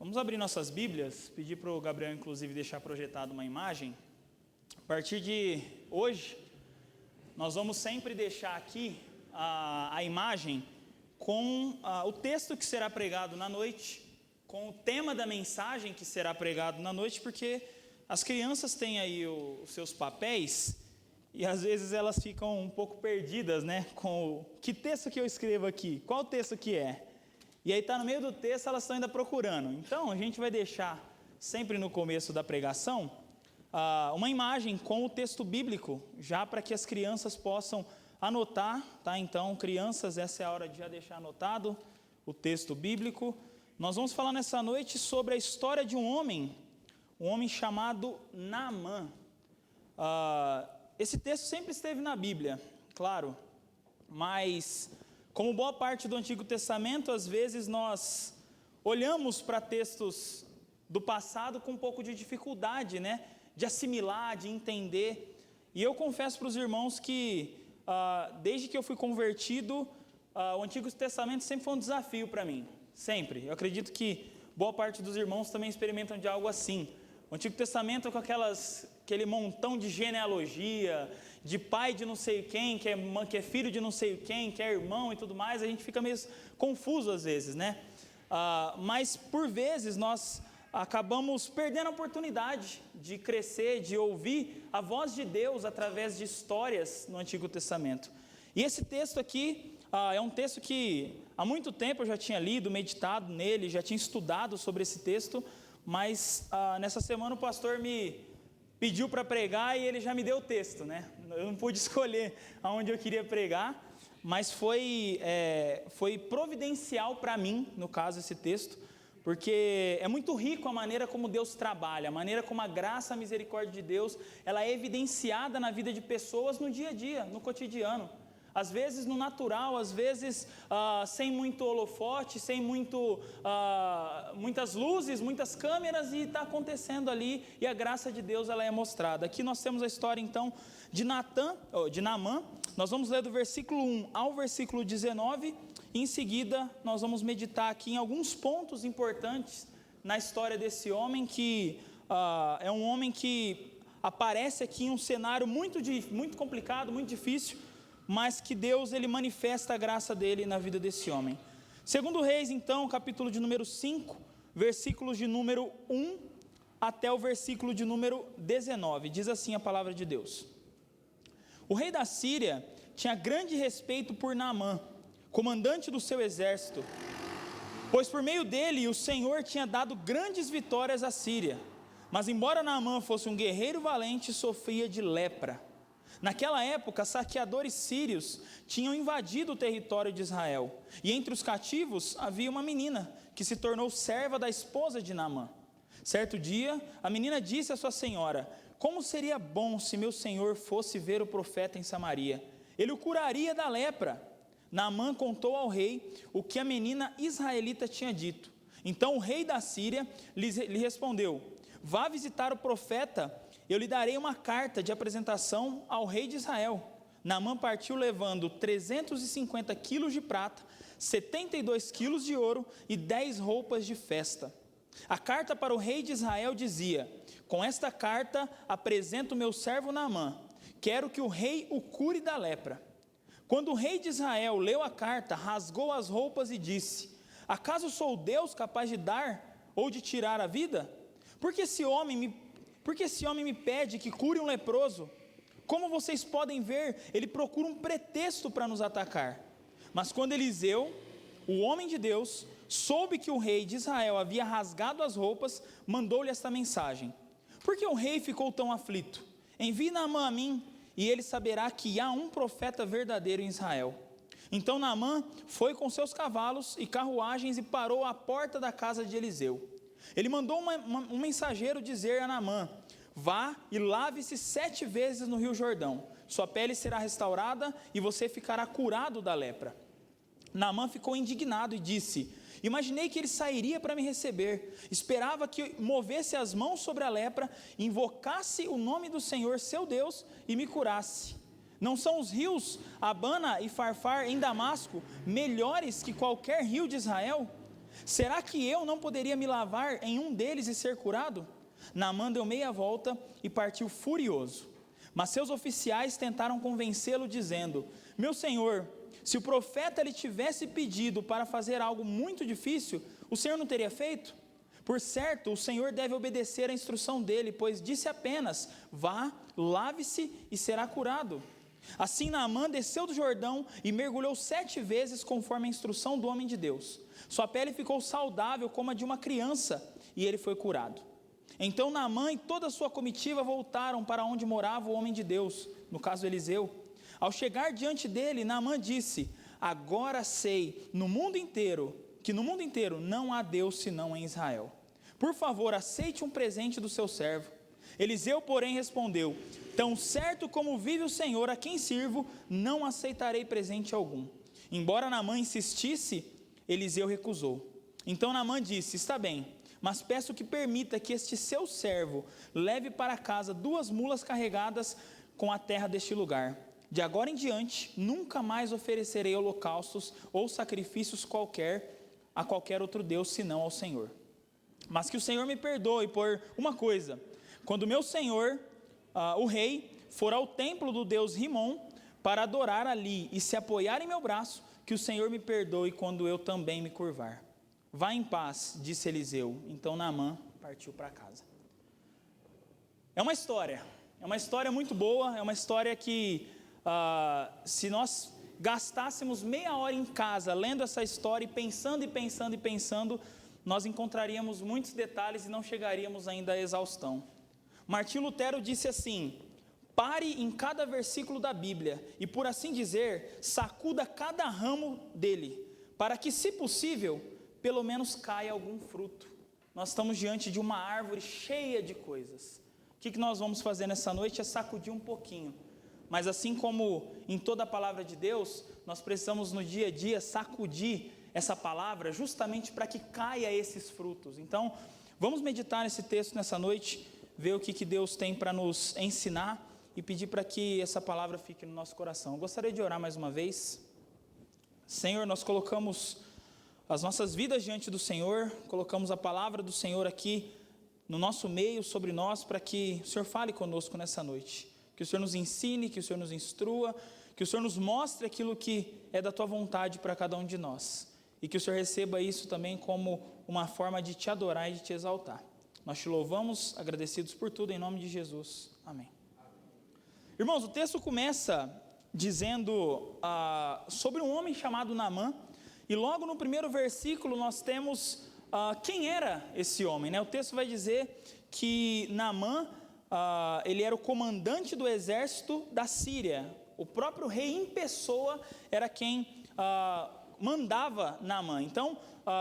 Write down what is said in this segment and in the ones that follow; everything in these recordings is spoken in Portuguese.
Vamos abrir nossas Bíblias, pedir para o Gabriel, inclusive, deixar projetada uma imagem. A partir de hoje, nós vamos sempre deixar aqui a imagem com o texto que será pregado na noite, com o tema da mensagem que será pregado na noite, porque as crianças têm aí os seus papéis e às vezes elas ficam um pouco perdidas, né? Com que texto que eu escrevo aqui? Qual texto que é? E aí está no meio do texto, elas estão ainda procurando. Então a gente vai deixar sempre no começo da pregação uma imagem com o texto bíblico, já para que as crianças possam anotar, tá? Então, crianças, essa é a hora de já deixar anotado o texto bíblico. Nós vamos falar nessa noite sobre a história de um homem chamado Naamã. Esse texto sempre esteve na Bíblia, claro, mas como boa parte do Antigo Testamento, às vezes nós olhamos para textos do passado com um pouco de dificuldade, né? De assimilar, de entender. E eu confesso para os irmãos que desde que eu fui convertido, o Antigo Testamento sempre foi um desafio para mim, sempre. Eu acredito que boa parte dos irmãos também experimentam de algo assim. O Antigo Testamento com aquele montão de genealogia, de pai de não sei quem, que é filho de não sei quem, que é irmão e tudo mais, a gente fica meio confuso às vezes, né? Mas por vezes nós acabamos perdendo a oportunidade de crescer, de ouvir a voz de Deus através de histórias no Antigo Testamento. E esse texto aqui é um texto que há muito tempo eu já tinha lido, meditado nele, já tinha estudado sobre esse texto, mas nessa semana o pastor me pediu para pregar e ele já me deu o texto, né? Eu não pude escolher aonde eu queria pregar, mas foi providencial para mim, no caso, esse texto, porque é muito rico a maneira como Deus trabalha, a maneira como a graça, a misericórdia de Deus, ela é evidenciada na vida de pessoas no dia a dia, no cotidiano. Às vezes no natural, às vezes sem muito holofote, sem muitas luzes, muitas câmeras, e está acontecendo ali, e a graça de Deus ela é mostrada. Aqui nós temos a história então de Naamã. Nós vamos ler do versículo 1 ao versículo 19, e em seguida nós vamos meditar aqui em alguns pontos importantes na história desse homem, que é um homem que aparece aqui em um cenário muito complicado, muito difícil, mas que Deus ele manifesta a graça dele na vida desse homem. Segundo Reis, então, capítulo de número 5, versículos de número 1 até o versículo de número 19, diz assim a palavra de Deus. O rei da Síria tinha grande respeito por Naamã, comandante do seu exército, pois por meio dele o Senhor tinha dado grandes vitórias à Síria. Mas embora Naamã fosse um guerreiro valente, sofria de lepra. Naquela época, saqueadores sírios tinham invadido o território de Israel, e entre os cativos havia uma menina, que se tornou serva da esposa de Naamã. Certo dia, a menina disse à sua senhora: como seria bom se meu senhor fosse ver o profeta em Samaria, ele o curaria da lepra. Naamã contou ao rei o que a menina israelita tinha dito. Então o rei da Síria lhe respondeu: vá visitar o profeta, eu lhe darei uma carta de apresentação ao rei de Israel. Naamã partiu levando 350 quilos de prata, 72 quilos de ouro e 10 roupas de festa. A carta para o rei de Israel dizia: com esta carta apresento meu servo Naamã, quero que o rei o cure da lepra. Quando o rei de Israel leu a carta, rasgou as roupas e disse: acaso sou Deus capaz de dar ou de tirar a vida? Porque esse homem me pede que cure um leproso. Como vocês podem ver, ele procura um pretexto para nos atacar. Mas quando Eliseu, o homem de Deus, soube que o rei de Israel havia rasgado as roupas, mandou-lhe esta mensagem: por que o rei ficou tão aflito? Envie Naamã a mim, e ele saberá que há um profeta verdadeiro em Israel. Então Naamã foi com seus cavalos e carruagens e parou à porta da casa de Eliseu. Ele mandou um mensageiro dizer a Naamã: vá e lave-se 7 vezes no rio Jordão, sua pele será restaurada e você ficará curado da lepra. Naamã ficou indignado e disse: imaginei que ele sairia para me receber, esperava que movesse as mãos sobre a lepra, invocasse o nome do Senhor seu Deus e me curasse. Não são os rios Abana e Farfar em Damasco melhores que qualquer rio de Israel? Será que eu não poderia me lavar em um deles e ser curado? Naamã deu meia volta e partiu furioso. Mas seus oficiais tentaram convencê-lo, dizendo: meu senhor, se o profeta lhe tivesse pedido para fazer algo muito difícil, o senhor não teria feito? Por certo, o senhor deve obedecer à instrução dele, pois disse apenas: vá, lave-se e será curado. Assim Naamã desceu do Jordão e mergulhou 7 vezes conforme a instrução do homem de Deus. Sua pele ficou saudável como a de uma criança e ele foi curado. Então Naamã e toda a sua comitiva voltaram para onde morava o homem de Deus, no caso Eliseu. Ao chegar diante dele, Naamã disse: agora sei que no mundo inteiro não há Deus senão em Israel. Por favor, aceite um presente do seu servo. Eliseu, porém, respondeu: tão certo como vive o Senhor a quem sirvo, não aceitarei presente algum. Embora Naamã insistisse, Eliseu recusou. Então Naamã disse: está bem, mas peço que permita que este seu servo leve para casa 2 mulas carregadas com a terra deste lugar. De agora em diante, nunca mais oferecerei holocaustos ou sacrifícios a qualquer outro Deus, senão ao Senhor. Mas que o Senhor me perdoe por uma coisa: quando meu senhor, o rei, for ao templo do Deus Rimon, para adorar ali e se apoiar em meu braço, que o Senhor me perdoe quando eu também me curvar. Vá em paz, disse Eliseu. Então Naamã partiu para casa. É uma história muito boa, é uma história que, se nós gastássemos meia hora em casa, lendo essa história e pensando, nós encontraríamos muitos detalhes e não chegaríamos ainda à exaustão. Martinho Lutero disse assim: pare em cada versículo da Bíblia e, por assim dizer, sacuda cada ramo dele, para que, se possível, pelo menos caia algum fruto. Nós estamos diante de uma árvore cheia de coisas. O que nós vamos fazer nessa noite é sacudir um pouquinho. Mas assim como em toda a palavra de Deus, nós precisamos no dia a dia sacudir essa palavra justamente para que caia esses frutos. Então, vamos meditar nesse texto nessa noite, ver o que Deus tem para nos ensinar e pedir para que essa palavra fique no nosso coração. Eu gostaria de orar mais uma vez. Senhor, nós colocamos as nossas vidas diante do Senhor, colocamos a palavra do Senhor aqui no nosso meio, sobre nós, para que o Senhor fale conosco nessa noite. Que o Senhor nos ensine, que o Senhor nos instrua, que o Senhor nos mostre aquilo que é da Tua vontade para cada um de nós. E que o Senhor receba isso também como uma forma de Te adorar e de Te exaltar. Nós Te louvamos, agradecidos por tudo, em nome de Jesus. Amém. Irmãos, o texto começa dizendo sobre um homem chamado Naamã. E logo no primeiro versículo nós temos quem era esse homem, né? O texto vai dizer que Naamã, ele era o comandante do exército da Síria. O próprio rei em pessoa era quem mandava Naamã. Então,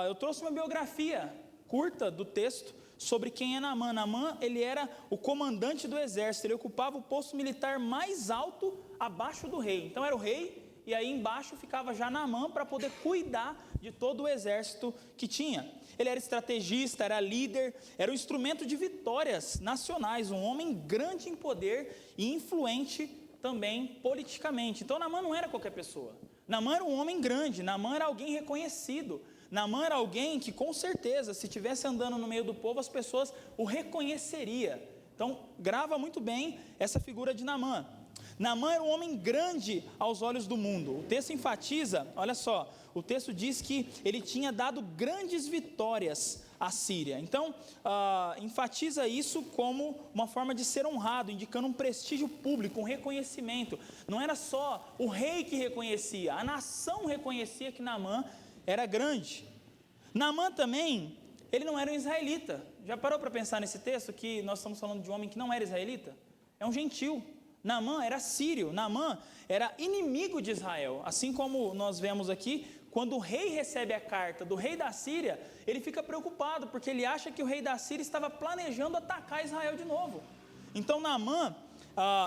eu trouxe uma biografia curta do texto sobre quem é Naamã. Naamã, ele era o comandante do exército, ele ocupava o posto militar mais alto abaixo do rei. Então era o rei, e aí embaixo ficava já Naamã para poder cuidar de todo o exército que tinha. Ele era estrategista, era líder, era um instrumento de vitórias nacionais, um homem grande em poder e influente também politicamente. Então Naamã não era qualquer pessoa. Naamã era um homem grande, Naamã era alguém reconhecido. Naamã era alguém que, com certeza, se estivesse andando no meio do povo, as pessoas o reconheceriam. Então, grava muito bem essa figura de Naamã. Naamã era um homem grande aos olhos do mundo. O texto enfatiza, olha só, o texto diz que ele tinha dado grandes vitórias à Síria. Então, enfatiza isso como uma forma de ser honrado, indicando um prestígio público, um reconhecimento. Não era só o rei que reconhecia, a nação reconhecia que Naamã era grande. Naamã também, ele não era um israelita. Já parou para pensar nesse texto que nós estamos falando de um homem que não era israelita? É um gentil. Naamã era sírio, Naamã era inimigo de Israel. Assim como nós vemos aqui, quando o rei recebe a carta do rei da Síria, ele fica preocupado, porque ele acha que o rei da Síria estava planejando atacar Israel de novo. Então Naamã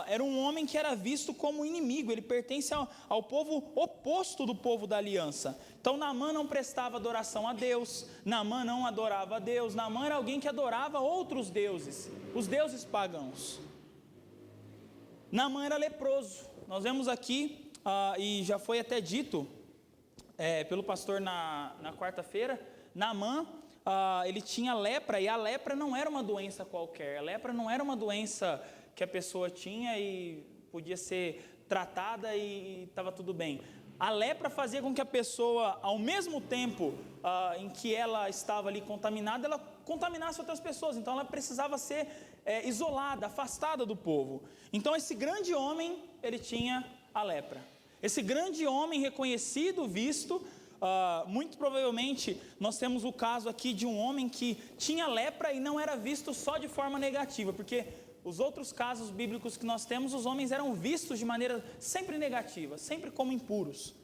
era um homem que era visto como inimigo, ele pertence ao povo oposto do povo da aliança. Então Naamã não prestava adoração a Deus, Naamã não adorava a Deus, Naamã era alguém que adorava outros deuses, os deuses pagãos. Naamã era leproso. Nós vemos aqui, e já foi até dito, pelo pastor na quarta-feira, Naamã, ele tinha lepra, e a lepra não era uma doença qualquer, a lepra não era uma doença que a pessoa tinha e podia ser tratada e estava tudo bem. A lepra fazia com que a pessoa, ao mesmo tempo em que ela estava ali contaminada, ela contaminasse outras pessoas, então ela precisava ser isolada, afastada do povo. Então esse grande homem, ele tinha a lepra. Esse grande homem reconhecido, visto, muito provavelmente nós temos o caso aqui de um homem que tinha lepra e não era visto só de forma negativa, porque os outros casos bíblicos que nós temos, os homens eram vistos de maneira sempre negativa, sempre como impuros.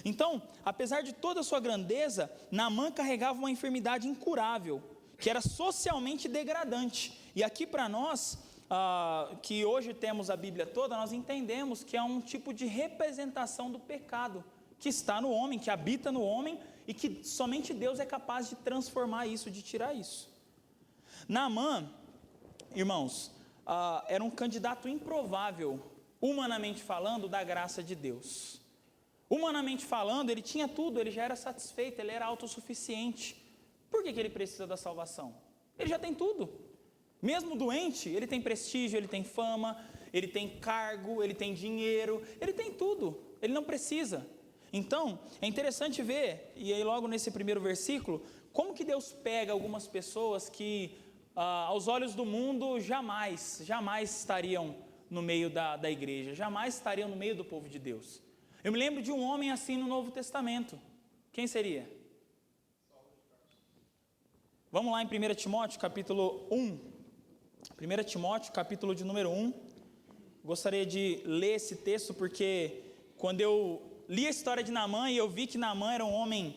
Então, apesar de toda a sua grandeza, Naamã carregava uma enfermidade incurável, que era socialmente degradante. E aqui para nós, que hoje temos a Bíblia toda, nós entendemos que é um tipo de representação do pecado, que está no homem, que habita no homem, e que somente Deus é capaz de transformar isso, de tirar isso. Naamã, irmãos, era um candidato improvável, humanamente falando, da graça de Deus. Humanamente falando, ele tinha tudo, ele já era satisfeito, ele era autossuficiente. Por que ele precisa da salvação? Ele já tem tudo. Mesmo doente, ele tem prestígio, ele tem fama, ele tem cargo, ele tem dinheiro, ele tem tudo, ele não precisa. Então, é interessante ver, e aí logo nesse primeiro versículo, como que Deus pega algumas pessoas que aos olhos do mundo jamais estariam no meio da igreja, jamais estariam no meio do povo de Deus. Eu me lembro de um homem assim no Novo Testamento. Quem seria? Vamos lá em 1 Timóteo capítulo 1. 1 Timóteo capítulo de número 1. Gostaria de ler esse texto porque quando eu li a história de Naamã e eu vi que Naamã era um homem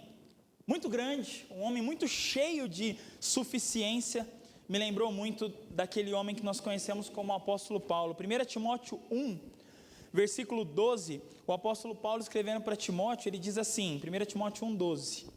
muito grande, um homem muito cheio de suficiência, me lembrou muito daquele homem que nós conhecemos como o apóstolo Paulo. 1 Timóteo 1, versículo 12, o apóstolo Paulo escrevendo para Timóteo, ele diz assim, 1 Timóteo 1, 12: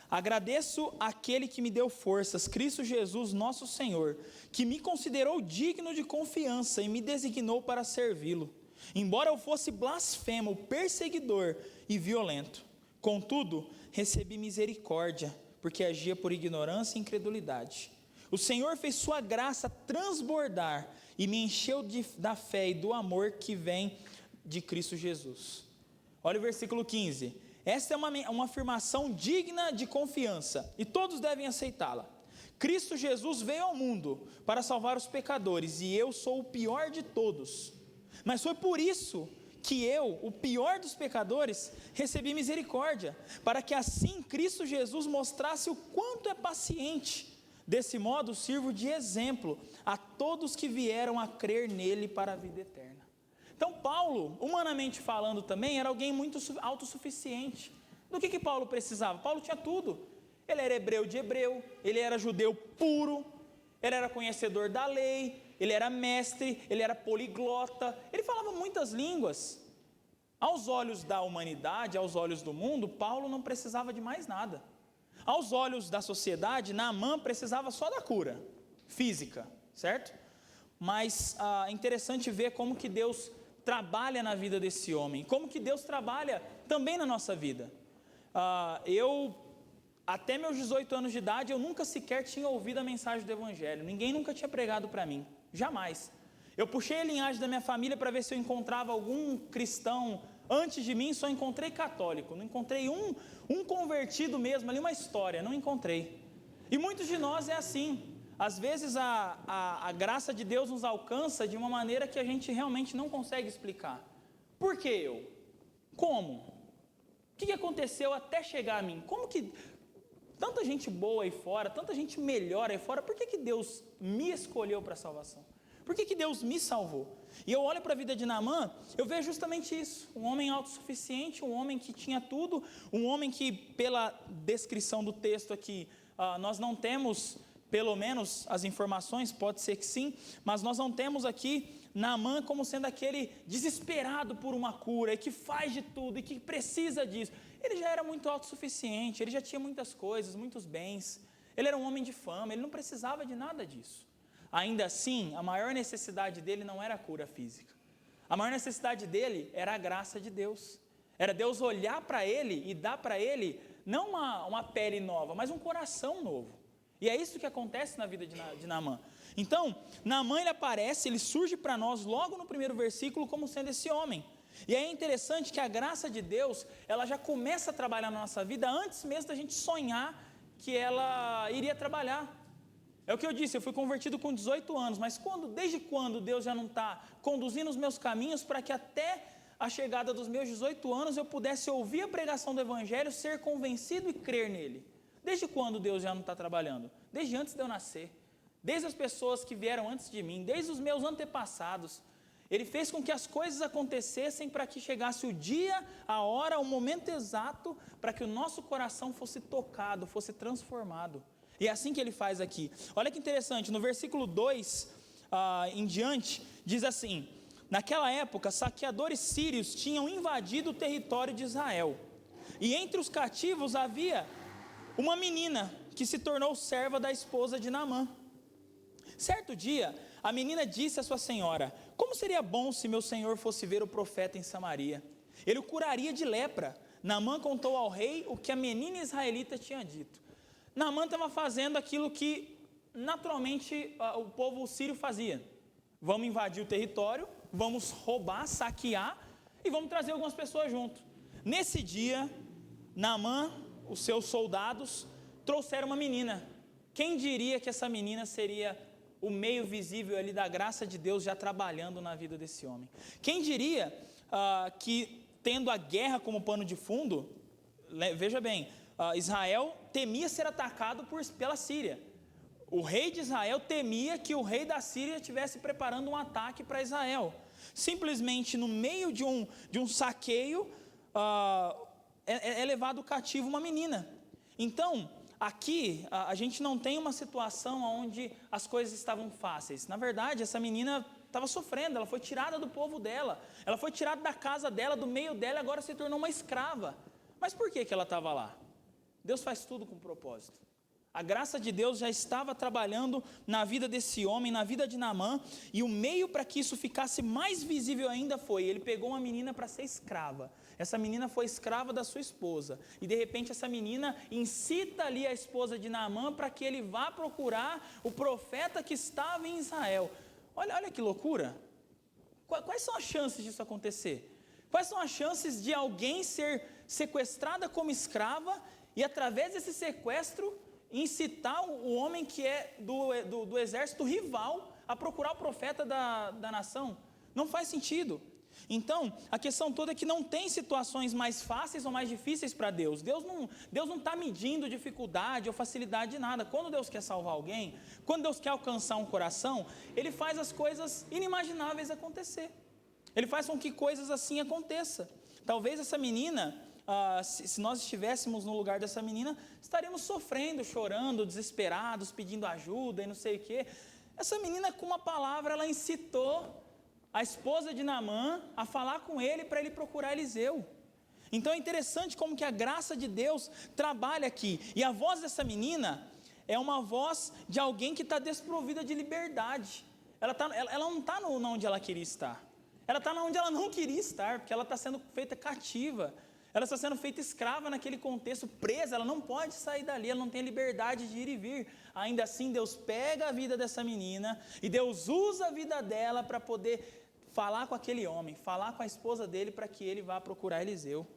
agradeço àquele que me deu forças, Cristo Jesus nosso Senhor, que me considerou digno de confiança e me designou para servi-lo, embora eu fosse blasfemo, perseguidor e violento. Contudo, recebi misericórdia, porque agia por ignorância e incredulidade. O Senhor fez sua graça transbordar e me encheu da fé e do amor que vem de Cristo Jesus. Olha o versículo 15. Esta é uma afirmação digna de confiança e todos devem aceitá-la. Cristo Jesus veio ao mundo para salvar os pecadores e eu sou o pior de todos. Mas foi por isso que eu, o pior dos pecadores, recebi misericórdia, para que assim Cristo Jesus mostrasse o quanto é paciente. Desse modo, sirvo de exemplo a todos que vieram a crer nele para a vida eterna. Então, Paulo, humanamente falando também, era alguém muito autossuficiente. Do que Paulo precisava? Paulo tinha tudo. Ele era hebreu de hebreu, ele era judeu puro, ele era conhecedor da lei, ele era mestre, ele era poliglota, ele falava muitas línguas. Aos olhos da humanidade, aos olhos do mundo, Paulo não precisava de mais nada. Aos olhos da sociedade, Naamã precisava só da cura física, certo? Mas é interessante ver como que Deus trabalha na vida desse homem, como que Deus trabalha também na nossa vida. Até meus 18 anos de idade, eu nunca sequer tinha ouvido a mensagem do Evangelho, ninguém nunca tinha pregado para mim, jamais. Eu puxei a linhagem da minha família para ver se eu encontrava algum cristão antes de mim, só encontrei católico, não encontrei um convertido mesmo, ali uma história, não encontrei. E muitos de nós é assim, às vezes a graça de Deus nos alcança de uma maneira que a gente realmente não consegue explicar. Por que eu? Como? O que aconteceu até chegar a mim? Como que tanta gente boa aí fora, tanta gente melhor aí fora, por que Deus me escolheu para a salvação? Por que Deus me salvou? E eu olho para a vida de Naamã, eu vejo justamente isso, um homem autossuficiente, um homem que tinha tudo, um homem que pela descrição do texto aqui, nós não temos, pelo menos as informações, pode ser que sim, mas nós não temos aqui Naamã como sendo aquele desesperado por uma cura, e que faz de tudo, e que precisa disso. Ele já era muito autossuficiente, ele já tinha muitas coisas, muitos bens, ele era um homem de fama, ele não precisava de nada disso. Ainda assim, a maior necessidade dele não era a cura física. A maior necessidade dele era a graça de Deus. Era Deus olhar para ele e dar para ele, não uma pele nova, mas um coração novo. E é isso que acontece na vida de Naamã. Então, Naamã ele aparece, ele surge para nós logo no primeiro versículo como sendo esse homem. E é interessante que a graça de Deus, ela já começa a trabalhar na nossa vida antes mesmo da gente sonhar que ela iria trabalhar. É o que eu disse, eu fui convertido com 18 anos, mas desde quando Deus já não está conduzindo os meus caminhos para que até a chegada dos meus 18 anos eu pudesse ouvir a pregação do Evangelho, ser convencido e crer nele? Desde quando Deus já não está trabalhando? Desde antes de eu nascer, desde as pessoas que vieram antes de mim, desde os meus antepassados. Ele fez com que as coisas acontecessem para que chegasse o dia, a hora, o momento exato, para que o nosso coração fosse tocado, fosse transformado. E é assim que ele faz aqui. Olha que interessante, no versículo 2 em diante, diz assim: naquela época, saqueadores sírios tinham invadido o território de Israel. E entre os cativos havia uma menina que se tornou serva da esposa de Naamã. Certo dia, a menina disse à sua senhora: como seria bom se meu senhor fosse ver o profeta em Samaria? Ele o curaria de lepra. Naamã contou ao rei o que a menina israelita tinha dito. Naamã estava fazendo aquilo que naturalmente o povo sírio fazia. Vamos invadir o território, vamos roubar, saquear e vamos trazer algumas pessoas junto. Nesse dia, Naamã, os seus soldados, trouxeram uma menina. Quem diria que essa menina seria o meio visível ali da graça de Deus já trabalhando na vida desse homem? Quem diria que tendo a guerra como pano de fundo, veja bem, Israel temia ser atacado pela Síria. O rei de Israel temia que o rei da Síria estivesse preparando um ataque para Israel. Simplesmente no meio de um saqueio, é levado cativo uma menina. Então, aqui a gente não tem uma situação onde as coisas estavam fáceis. Na verdade, essa menina estava sofrendo, ela foi tirada do povo dela, ela foi tirada da casa dela, do meio dela, e agora se tornou uma escrava. Mas por que ela estava lá? Deus faz tudo com propósito. A graça de Deus já estava trabalhando na vida desse homem, na vida de Naamã, e o meio para que isso ficasse mais visível ainda foi: ele pegou uma menina para ser escrava. Essa menina foi escrava da sua esposa, e de repente essa menina incita ali a esposa de Naamã para que ele vá procurar o profeta que estava em Israel. Olha que loucura. Quais são as chances disso acontecer? Quais são as chances de alguém ser sequestrada como escrava e através desse sequestro incitar o homem que é do exército rival a procurar o profeta da nação? Não faz sentido. Então, a questão toda é que não tem situações mais fáceis ou mais difíceis para Deus. Deus não está medindo dificuldade ou facilidade de nada. Quando Deus quer salvar alguém, quando Deus quer alcançar um coração, Ele faz as coisas inimagináveis acontecer. Ele faz com que coisas assim aconteçam. Talvez essa menina, se nós estivéssemos no lugar dessa menina, estaríamos sofrendo, chorando, desesperados, pedindo ajuda e não sei o quê. Essa menina, com uma palavra, ela incitou a esposa de Naamã a falar com ele para ele procurar Eliseu. Então é interessante como que a graça de Deus trabalha aqui. E a voz dessa menina é uma voz de alguém que está desprovida de liberdade. Ela não está onde ela queria estar. Ela está onde ela não queria estar, porque ela está sendo feita cativa. Ela está sendo feita escrava naquele contexto, presa, ela não pode sair dali, ela não tem liberdade de ir e vir. Ainda assim, Deus pega a vida dessa menina e Deus usa a vida dela para poder falar com aquele homem, falar com a esposa dele para que ele vá procurar Eliseu.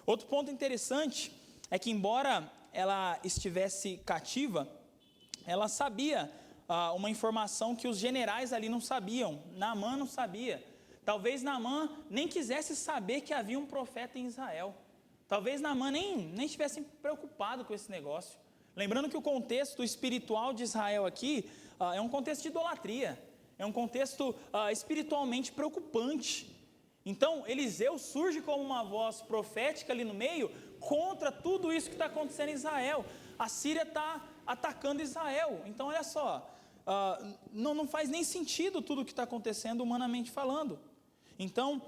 Outro ponto interessante é que, embora ela estivesse cativa, ela sabia uma informação que os generais ali não sabiam. Naamã não sabia. Talvez Naamã nem quisesse saber que havia um profeta em Israel. Talvez Naamã nem estivesse preocupado com esse negócio. Lembrando que o contexto espiritual de Israel aqui é um contexto de idolatria. É um contexto espiritualmente preocupante. Então, Eliseu surge como uma voz profética ali no meio contra tudo isso que está acontecendo em Israel. A Síria está atacando Israel. Então, olha só, não faz nem sentido tudo o que está acontecendo humanamente falando. Então,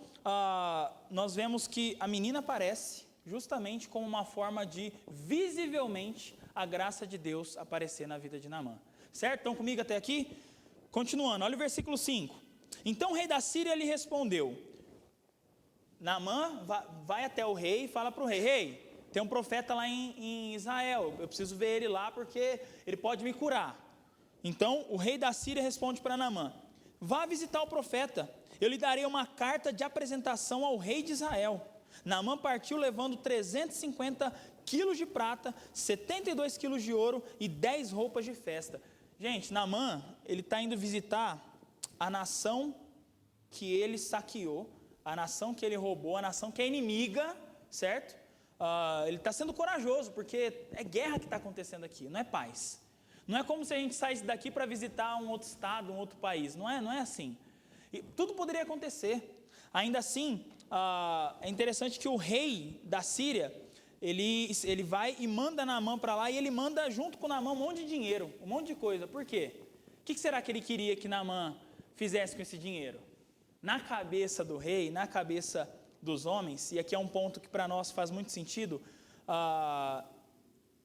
nós vemos que a menina aparece justamente como uma forma de, visivelmente, a graça de Deus aparecer na vida de Naamã. Certo? Estão comigo até aqui? Continuando, olha o versículo 5. Então o rei da Síria lhe respondeu: Naamã vai até o rei e fala para o rei: rei, tem um profeta lá em Israel, eu preciso ver ele lá porque ele pode me curar. Então o rei da Síria responde para Naamã: vá visitar o profeta, eu lhe darei uma carta de apresentação ao rei de Israel. Naamã partiu levando 350 quilos de prata, 72 quilos de ouro e 10 roupas de festa. Gente, Naamã, ele está indo visitar a nação que ele saqueou, a nação que ele roubou, a nação que é inimiga, certo? Ele está sendo corajoso, porque é guerra que está acontecendo aqui, não é paz. Não é como se a gente saísse daqui para visitar um outro estado, um outro país, não é assim. E tudo poderia acontecer. Ainda assim, é interessante que o rei da Síria, ele vai e manda Naamã para lá, e ele manda junto com Naamã um monte de dinheiro, um monte de coisa. Por quê? O que será que ele queria que Naamã fizesse com esse dinheiro? Na cabeça do rei, na cabeça dos homens, e aqui é um ponto que para nós faz muito sentido,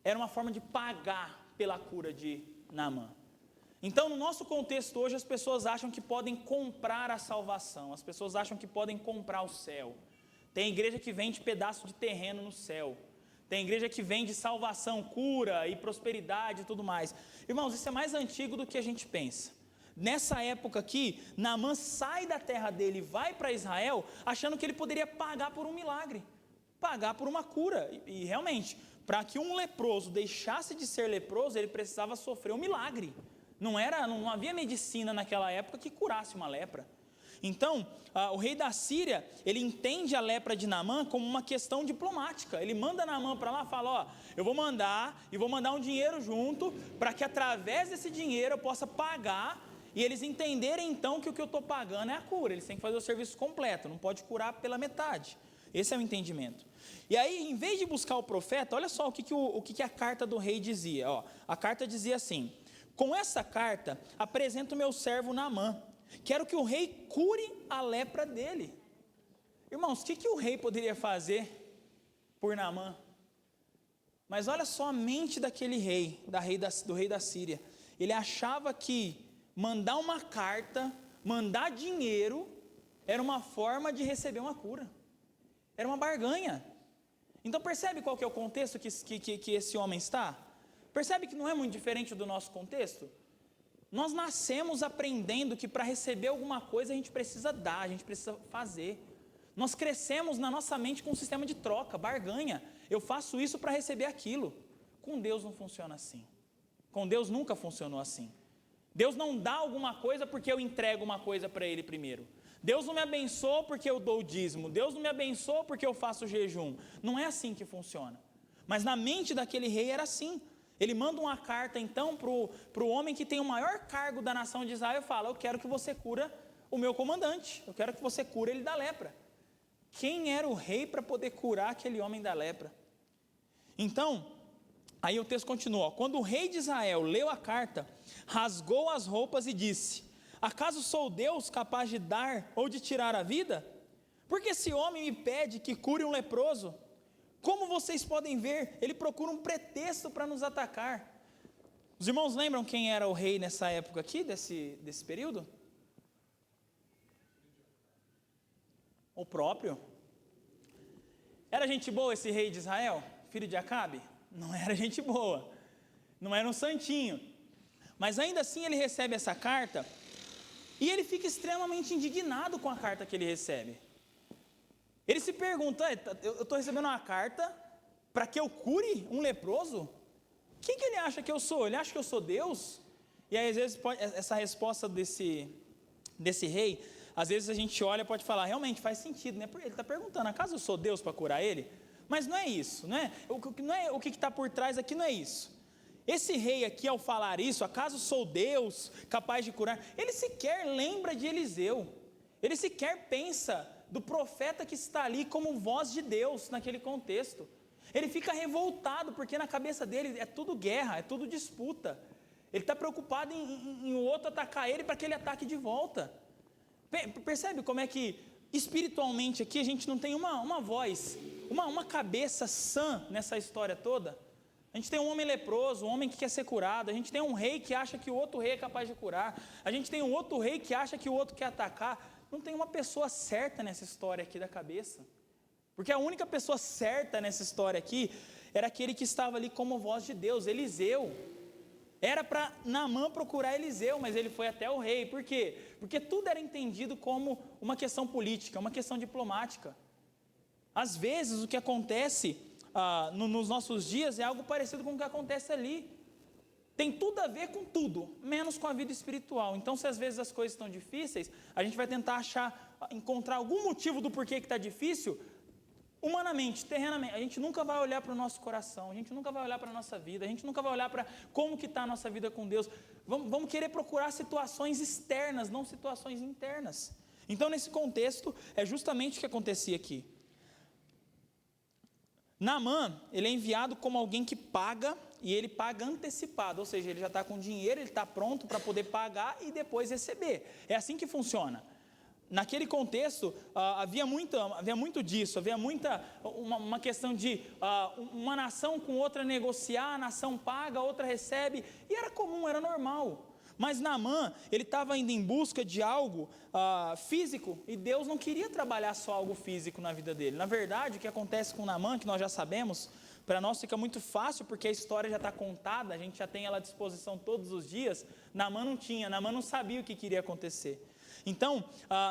era uma forma de pagar pela cura de Naamã. Então, no nosso contexto hoje, as pessoas acham que podem comprar a salvação, as pessoas acham que podem comprar o céu. Tem igreja que vende pedaço de terreno no céu, tem igreja que vende salvação, cura e prosperidade e tudo mais. Irmãos, isso é mais antigo do que a gente pensa. Nessa época aqui, Naamã sai da terra dele e vai para Israel, achando que ele poderia pagar por um milagre, pagar por uma cura. E realmente, para que um leproso deixasse de ser leproso, ele precisava sofrer um milagre. Não havia medicina naquela época que curasse uma lepra. Então, o rei da Síria, ele entende a lepra de Naamã como uma questão diplomática. Ele manda Naamã para lá e fala: eu vou mandar um dinheiro junto, para que através desse dinheiro eu possa pagar, e eles entenderem então que o que eu estou pagando é a cura. Eles têm que fazer o serviço completo, não pode curar pela metade. Esse é o entendimento. E aí, em vez de buscar o profeta, olha só o que a carta do rei dizia. A carta dizia assim: com essa carta, apresento o meu servo Naamã. Quero que o rei cure a lepra dele. Irmãos, o que o rei poderia fazer por Naamã? Mas olha só a mente daquele rei, do rei da Síria. Ele achava que mandar uma carta, mandar dinheiro, era uma forma de receber uma cura. Era uma barganha. Então percebe qual que é o contexto que esse homem está? Percebe que não é muito diferente do nosso contexto? Nós nascemos aprendendo que para receber alguma coisa a gente precisa dar, a gente precisa fazer. Nós crescemos na nossa mente com um sistema de troca, barganha. Eu faço isso para receber aquilo. Com Deus não funciona assim. Com Deus nunca funcionou assim. Deus não dá alguma coisa porque eu entrego uma coisa para Ele primeiro. Deus não me abençoa porque eu dou o dízimo. Deus não me abençoa porque eu faço o jejum. Não é assim que funciona. Mas na mente daquele rei era assim. Ele manda uma carta então para o homem que tem o maior cargo da nação de Israel e fala: eu quero que você cura o meu comandante, eu quero que você cure ele da lepra. Quem era o rei para poder curar aquele homem da lepra? Então, aí o texto continua: quando o rei de Israel leu a carta, rasgou as roupas e disse: acaso sou Deus capaz de dar ou de tirar a vida? Porque esse homem me pede que cure um leproso. Como vocês podem ver, ele procura um pretexto para nos atacar. Os irmãos lembram quem era o rei nessa época aqui, desse período? O próprio. Era gente boa esse rei de Israel, filho de Acabe? Não era gente boa, não era um santinho. Mas ainda assim ele recebe essa carta, e ele fica extremamente indignado com a carta que ele recebe. Ele se pergunta: eu estou recebendo uma carta para que eu cure um leproso? Quem que ele acha que eu sou? Ele acha que eu sou Deus? E aí às vezes essa resposta desse rei, às vezes a gente olha e pode falar: realmente faz sentido, né? Ele está perguntando: acaso eu sou Deus para curar ele? Mas não é isso, né? O que está por trás aqui não é isso. Esse rei aqui, ao falar isso, acaso sou Deus capaz de curar, ele sequer lembra de Eliseu, ele sequer pensa do profeta que está ali como voz de Deus naquele contexto. Ele fica revoltado, porque na cabeça dele é tudo guerra, é tudo disputa. Ele está preocupado em o outro atacar ele para que ele ataque de volta. Percebe como é que espiritualmente aqui a gente não tem uma voz, uma cabeça sã nessa história toda? A gente tem um homem leproso, um homem que quer ser curado. A gente tem um rei que acha que o outro rei é capaz de curar. A gente tem um outro rei que acha que o outro quer atacar. não tem uma pessoa certa nessa história aqui da cabeça. Porque a única pessoa certa nessa história aqui era aquele que estava ali como voz de Deus, Eliseu. Era para Naamã procurar Eliseu, mas ele foi até o rei. Por quê? Porque tudo era entendido como uma questão política, uma questão diplomática. Às vezes o que acontece nos nossos dias é algo parecido com o que acontece ali. Tem tudo a ver com tudo, menos com a vida espiritual. Então, se às vezes as coisas estão difíceis, a gente vai tentar encontrar algum motivo do porquê que está difícil, humanamente, terrenamente. A gente nunca vai olhar para o nosso coração, a gente nunca vai olhar para a nossa vida, a gente nunca vai olhar para como que está a nossa vida com Deus. Vamos querer procurar situações externas, não situações internas. Então, nesse contexto, é justamente o que acontecia aqui. Naamã, ele é enviado como alguém que paga, e ele paga antecipado, ou seja, ele já está com dinheiro, ele está pronto para poder pagar e depois receber. É assim que funciona. Naquele contexto, havia muito disso, havia uma questão de uma nação com outra negociar, a nação paga, a outra recebe, e era comum, era normal. Mas Naamã, ele estava indo em busca de algo físico, e Deus não queria trabalhar só algo físico na vida dele. Na verdade, o que acontece com Naamã, que nós já sabemos, para nós fica muito fácil, porque a história já está contada, a gente já tem ela à disposição todos os dias. Naamã não tinha, Naamã não sabia o que queria acontecer. Então,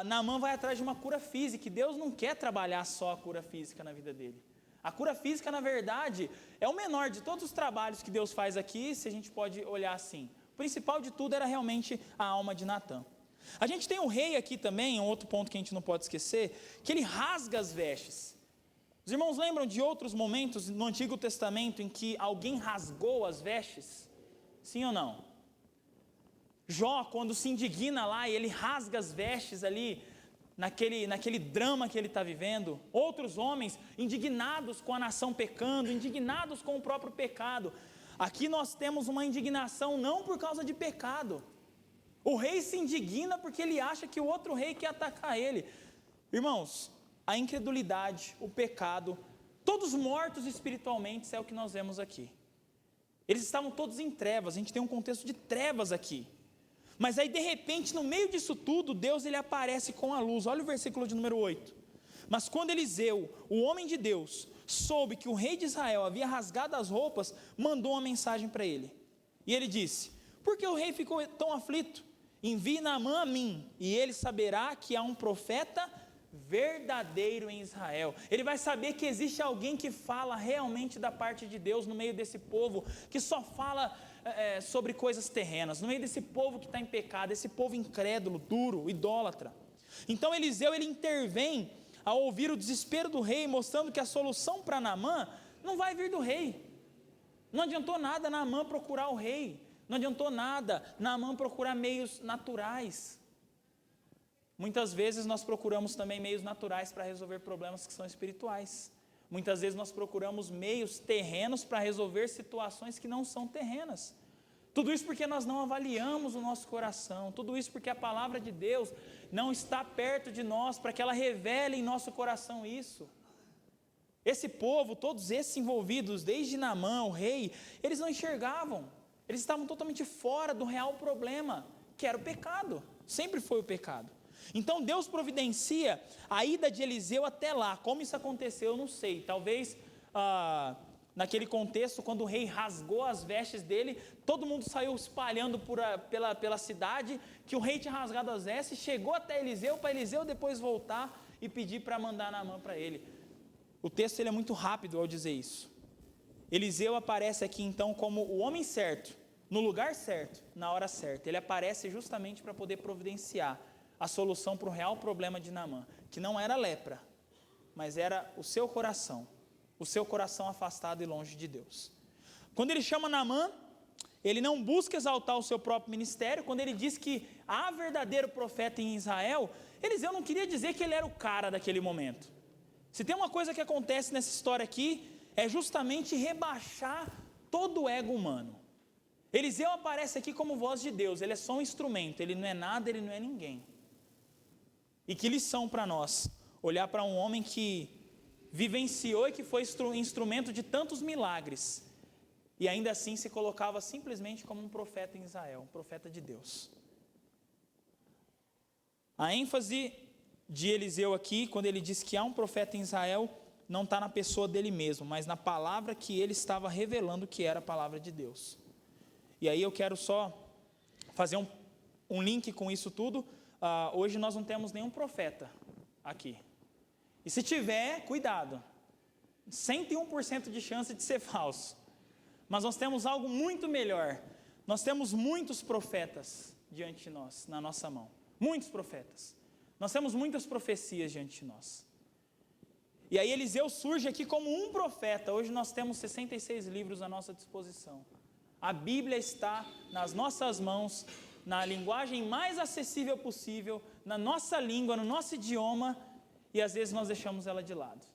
Naamã vai atrás de uma cura física, e Deus não quer trabalhar só a cura física na vida dele. A cura física, na verdade, é o menor de todos os trabalhos que Deus faz aqui, se a gente pode olhar assim. O principal de tudo era realmente a alma de Natã. A gente tem o rei aqui também, um outro ponto que a gente não pode esquecer, que ele rasga as vestes. Os irmãos lembram de outros momentos no Antigo Testamento em que alguém rasgou as vestes? Sim ou não? Jó, quando se indigna lá e ele rasga as vestes ali, naquele drama que ele está vivendo. Outros homens indignados com a nação pecando, indignados com o próprio pecado. Aqui nós temos uma indignação não por causa de pecado. O rei se indigna porque ele acha que o outro rei quer atacar ele. Irmãos, a incredulidade, o pecado, todos mortos espiritualmente, isso é o que nós vemos aqui. Eles estavam todos em trevas, a gente tem um contexto de trevas aqui. Mas aí de repente, no meio disso tudo, Deus ele aparece com a luz. Olha o versículo de número 8. Mas quando Eliseu, o homem de Deus, soube que o rei de Israel havia rasgado as roupas, mandou uma mensagem para ele. E ele disse: por que o rei ficou tão aflito? Envie Naamã a mim, e ele saberá que há um profeta verdadeiro em Israel. Ele vai saber que existe alguém que fala realmente da parte de Deus no meio desse povo, que só fala sobre coisas terrenas, no meio desse povo que está em pecado, esse povo incrédulo, duro, idólatra. Então Eliseu ele intervém ao ouvir o desespero do rei, mostrando que a solução para Naamã não vai vir do rei. Não adiantou nada Naamã procurar o rei, não adiantou nada Naamã procurar meios naturais. Muitas vezes nós procuramos também meios naturais para resolver problemas que são espirituais. Muitas vezes nós procuramos meios terrenos para resolver situações que não são terrenas. Tudo isso porque nós não avaliamos o nosso coração. Tudo isso porque a palavra de Deus não está perto de nós para que ela revele em nosso coração isso. Esse povo, todos esses envolvidos, desde Naamã, o rei, eles não enxergavam. Eles estavam totalmente fora do real problema, que era o pecado. Sempre foi o pecado. Então Deus providencia a ida de Eliseu até lá. Como isso aconteceu, eu não sei. Talvez naquele contexto, quando o rei rasgou as vestes dele, todo mundo saiu espalhando pela cidade que o rei tinha rasgado as vestes, chegou até Eliseu, para Eliseu depois voltar e pedir para mandar Naamã para ele. O texto ele é muito rápido ao dizer isso. Eliseu aparece aqui então como o homem certo, no lugar certo, na hora certa. Ele aparece justamente para poder providenciar a solução para o real problema de Naamã, que não era lepra, mas era o seu coração afastado e longe de Deus. Quando ele chama Naamã, ele não busca exaltar o seu próprio ministério. Quando ele diz que há verdadeiro profeta em Israel, Eliseu não queria dizer que ele era o cara daquele momento. Se tem uma coisa que acontece nessa história aqui, é justamente rebaixar todo o ego humano. Eliseu aparece aqui como voz de Deus, ele é só um instrumento, ele não é nada, ele não é ninguém. E que lição para nós, olhar para um homem que vivenciou e que foi instrumento de tantos milagres, e ainda assim se colocava simplesmente como um profeta em Israel, um profeta de Deus. A ênfase de Eliseu aqui, quando ele diz que há um profeta em Israel, não está na pessoa dele mesmo, mas na palavra que ele estava revelando que era a palavra de Deus. E aí eu quero só fazer um link com isso tudo. Hoje nós não temos nenhum profeta aqui. E se tiver, cuidado. 101% de chance de ser falso. Mas nós temos algo muito melhor. Nós temos muitos profetas diante de nós, na nossa mão. Muitos profetas. Nós temos muitas profecias diante de nós. E aí Eliseu surge aqui como um profeta. Hoje nós temos 66 livros à nossa disposição. A Bíblia está nas nossas mãos, na linguagem mais acessível possível, na nossa língua, no nosso idioma, e às vezes nós deixamos ela de lado.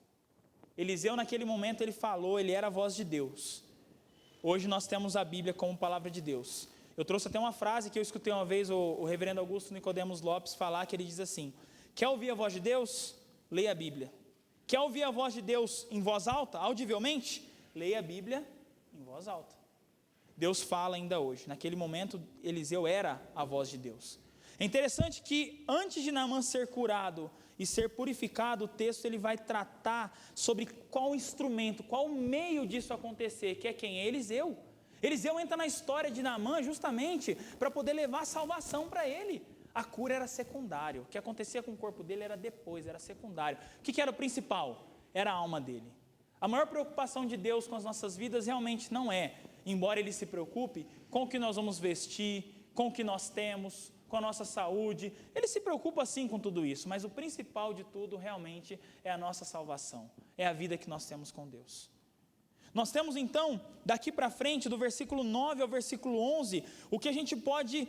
Eliseu naquele momento ele falou, ele era a voz de Deus. Hoje nós temos a Bíblia como palavra de Deus. Eu trouxe até uma frase que eu escutei uma vez o reverendo Augusto Nicodemos Lopes falar, que ele diz assim: quer ouvir a voz de Deus? Leia a Bíblia. Quer ouvir a voz de Deus em voz alta, audivelmente? Leia a Bíblia em voz alta. Deus fala ainda hoje. Naquele momento, Eliseu era a voz de Deus. É interessante que antes de Naamã ser curado e ser purificado, o texto ele vai tratar sobre qual instrumento, qual meio disso acontecer, que é quem? É Eliseu. Eliseu entra na história de Naamã justamente para poder levar salvação para ele. A cura era secundário, o que acontecia com o corpo dele era depois, era secundário. O que era o principal? Era a alma dele. A maior preocupação de Deus com as nossas vidas realmente não é, embora Ele se preocupe, com o que nós vamos vestir, com o que nós temos, com a nossa saúde. Ele se preocupa sim com tudo isso, mas o principal de tudo realmente é a nossa salvação, é a vida que nós temos com Deus. Nós temos então, daqui para frente, do versículo 9 ao versículo 11, o que a gente pode